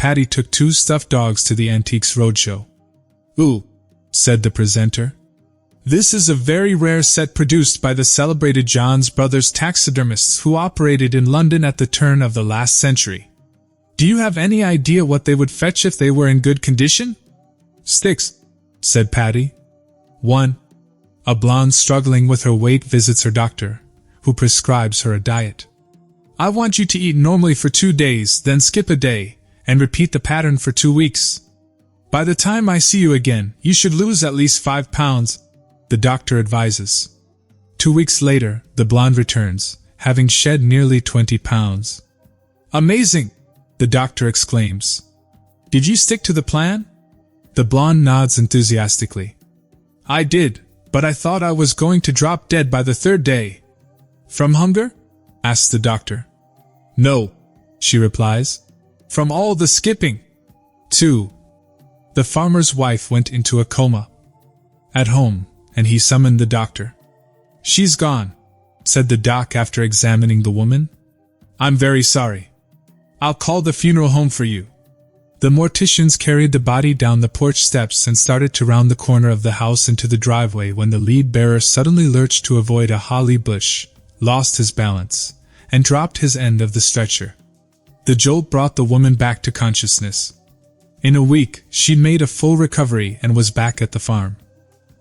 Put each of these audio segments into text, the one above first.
Patty took 2 stuffed dogs to the Antiques Roadshow. "Ooh," said the presenter. "This is a very rare set produced by the celebrated Johns Brothers taxidermists who operated in London at the turn of the last century. Do you have any idea what they would fetch if they were in good condition?" "Sticks," said Patty. 1. A blonde struggling with her weight visits her doctor, who prescribes her a diet. "I want you to eat normally for 2 days, then skip a day, and repeat the pattern for 2 weeks. By the time I see you again, you should lose at least 5 pounds, the doctor advises. 2 weeks later, the blonde returns, having shed nearly 20 pounds. "Amazing!" the doctor exclaims. "Did you stick to the plan?" The blonde nods enthusiastically. "I did, but I thought I was going to drop dead by the 3rd day." "From hunger?" asks the doctor. "No," she replies. "From all the skipping." 2. The farmer's wife went into a coma. At home, and he summoned the doctor. "She's gone," said the doc after examining the woman. "I'm very sorry. I'll call the funeral home for you." The morticians carried the body down the porch steps and started to round the corner of the house into the driveway when the lead bearer suddenly lurched to avoid a holly bush, lost his balance, and dropped his end of the stretcher. The jolt brought the woman back to consciousness. In a week, she'd made a full recovery and was back at the farm.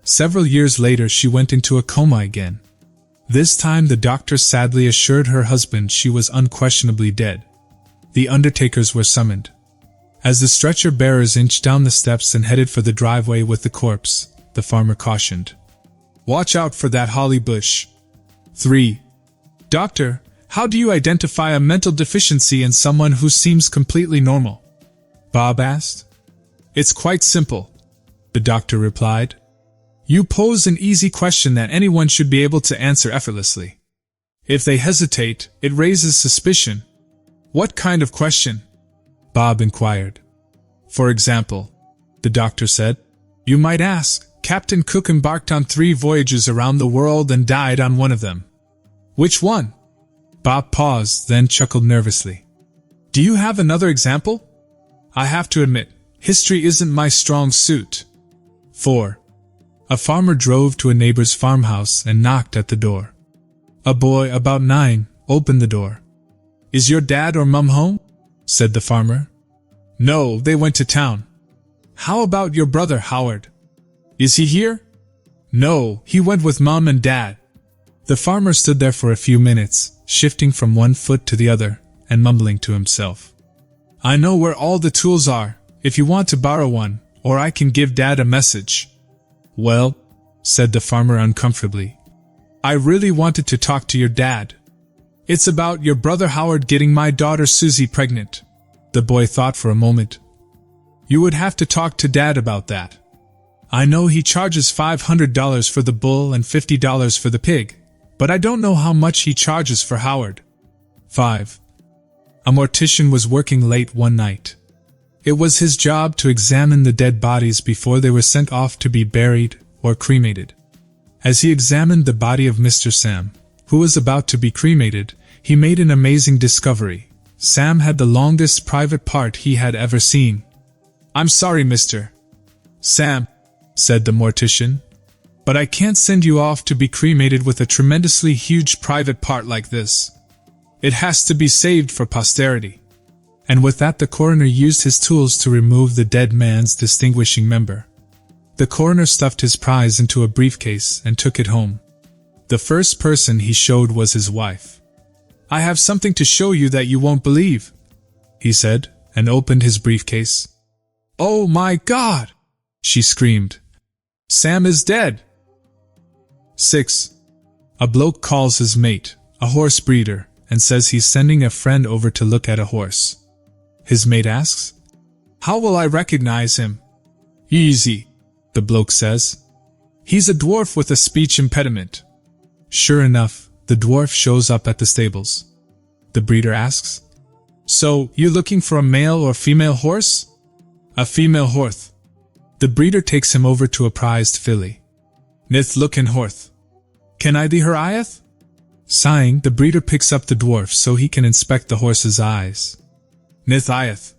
Several years later, she went into a coma again. This time the doctor sadly assured her husband she was unquestionably dead. The undertakers were summoned. As the stretcher bearers inched down the steps and headed for the driveway with the corpse, the farmer cautioned, "Watch out for that holly bush." 3. "Doctor, how do you identify a mental deficiency in someone who seems completely normal?" Bob asked. "It's quite simple," the doctor replied. "You pose an easy question that anyone should be able to answer effortlessly. If they hesitate, it raises suspicion." "What kind of question?" Bob inquired. "For example," the doctor said, "you might ask, Captain Cook embarked on 3 voyages around the world and died on one of them. Which one?" Bob paused, then chuckled nervously. "Do you have another example? I have to admit, history isn't my strong suit." 4. A farmer drove to a neighbor's farmhouse and knocked at the door. A boy, about 9, opened the door. "Is your dad or mum home?" said the farmer. "No, they went to town." "How about your brother Howard? Is he here?" "No, he went with mum and dad." The farmer stood there for a few minutes, shifting from one foot to the other, and mumbling to himself. "I know where all the tools are, if you want to borrow one, or I can give Dad a message." "Well," said the farmer uncomfortably, "I really wanted to talk to your dad. It's about your brother Howard getting my daughter Susie pregnant." The boy thought for a moment. "You would have to talk to Dad about that. I know he charges $500 for the bull and $50 for the pig, but I don't know how much he charges for Howard." 5. A mortician was working late one night. It was his job to examine the dead bodies before they were sent off to be buried or cremated. As he examined the body of Mr. Sam, who was about to be cremated, he made an amazing discovery. Sam had the longest private part he had ever seen. "I'm sorry, Mr. Sam," said the mortician, "but I can't send you off to be cremated with a tremendously huge private part like this. It has to be saved for posterity." And with that, the coroner used his tools to remove the dead man's distinguishing member. The coroner stuffed his prize into a briefcase and took it home. The first person he showed was his wife. "I have something to show you that you won't believe," he said, and opened his briefcase. "Oh my God!" she screamed. "Sam is dead!" 6. A bloke calls his mate, a horse breeder, and says he's sending a friend over to look at a horse. His mate asks, "How will I recognize him?" "Easy," the bloke says. "He's a dwarf with a speech impediment." Sure enough, the dwarf shows up at the stables. The breeder asks, "So, you looking for a male or female horse?" "A female horse." The breeder takes him over to a prized filly. "Nith lookin' horse. Can I thee her eyeth?" Sighing, the breeder picks up the dwarf so he can inspect the horse's eyes. "Nith eyeth.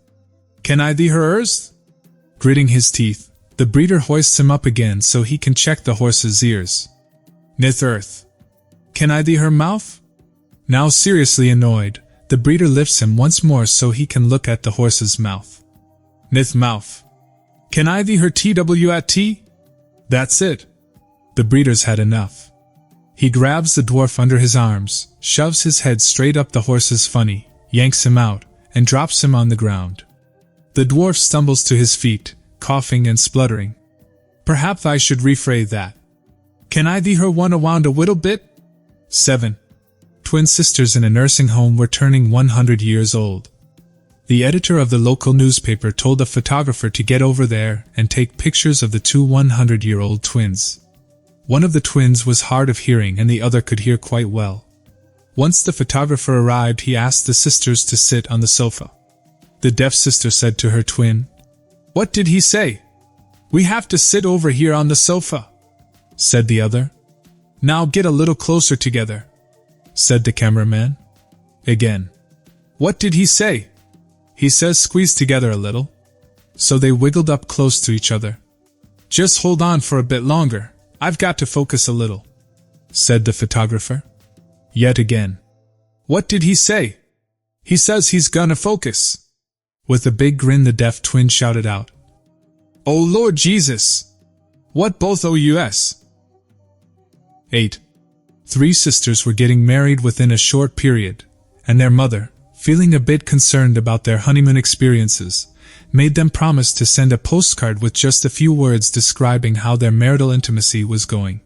Can I thee hers? Gritting his teeth, the breeder hoists him up again so he can check the horse's ears. Nith earth. Can I thee her mouth? Now seriously annoyed, the breeder lifts him once more so he can look at the horse's mouth. Nith mouth. Can I thee her twat? That's it. The breeder's had enough. He grabs the dwarf under his arms, shoves his head straight up the horse's funny, yanks him out, and drops him on the ground. The dwarf stumbles to his feet, coughing and spluttering. Perhaps I should rephrase that. Can I thee her one awound a whittle bit? 7. Twin sisters in a nursing home were turning 100 years old. The editor of the local newspaper told a photographer to get over there and take pictures of the two 100-year-old twins. One of the twins was hard of hearing and the other could hear quite well. Once the photographer arrived, he asked the sisters to sit on the sofa. The deaf sister said to her twin, "What did he say?" "We have to sit over here on the sofa," said the other. "Now get a little closer together," said the cameraman. Again. "What did he say?" "He says squeeze together a little." So they wiggled up close to each other. "Just hold on for a bit longer. I've got to focus a little," said the photographer. Yet again. "What did he say?" "He says he's gonna focus." With a big grin, the deaf twin shouted out, "Oh Lord Jesus! What both OUS?" 8. 3 sisters were getting married within a short period, and their mother, feeling a bit concerned about their honeymoon experiences, made them promise to send a postcard with just a few words describing how their marital intimacy was going.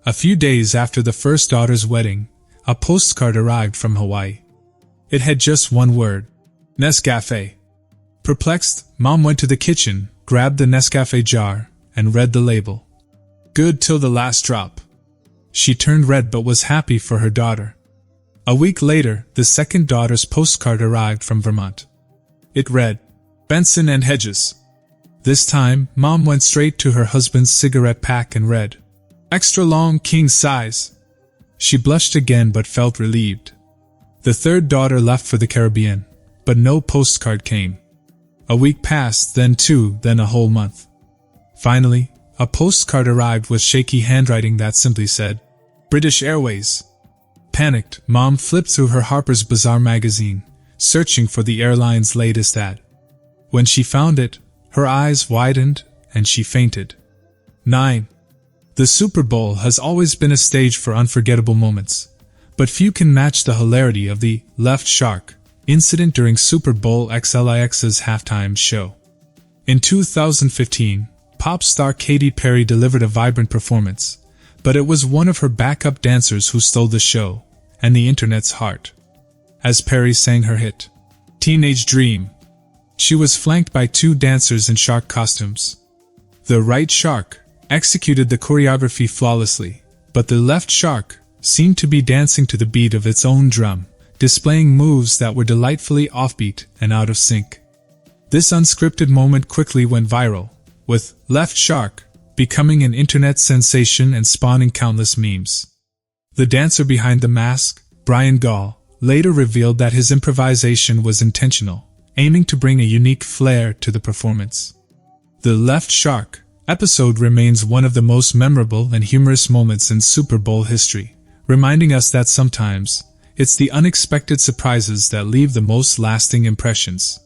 A few days after the first daughter's wedding, a postcard arrived from Hawaii. It had just one word: Nescafe. Perplexed, Mom went to the kitchen, grabbed the Nescafe jar, and read the label. Good till the last drop. She turned red but was happy for her daughter. A week later, the second daughter's postcard arrived from Vermont. It read, Benson and Hedges. This time, Mom went straight to her husband's cigarette pack and read, Extra long, king size. She blushed again but felt relieved. The third daughter left for the Caribbean, but no postcard came. A week passed, then 2, then a whole month. Finally, a postcard arrived with shaky handwriting that simply said, British Airways. Panicked, Mom flipped through her Harper's Bazaar magazine, searching for the airline's latest ad. When she found it, her eyes widened and she fainted. 9. The Super Bowl has always been a stage for unforgettable moments, but few can match the hilarity of the left shark incident during Super Bowl XLIX's halftime show. In 2015, pop star Katy Perry delivered a vibrant performance, but it was one of her backup dancers who stole the show and the internet's heart. As Perry sang her hit, Teenage Dream, she was flanked by 2 dancers in shark costumes. The right shark executed the choreography flawlessly, but the left shark seemed to be dancing to the beat of its own drum, displaying moves that were delightfully offbeat and out of sync. This unscripted moment quickly went viral, with Left Shark becoming an internet sensation and spawning countless memes. The dancer behind the mask, Brian Gall, later revealed that his improvisation was intentional, aiming to bring a unique flair to the performance. The Left Shark episode remains one of the most memorable and humorous moments in Super Bowl history, reminding us that sometimes it's the unexpected surprises that leave the most lasting impressions.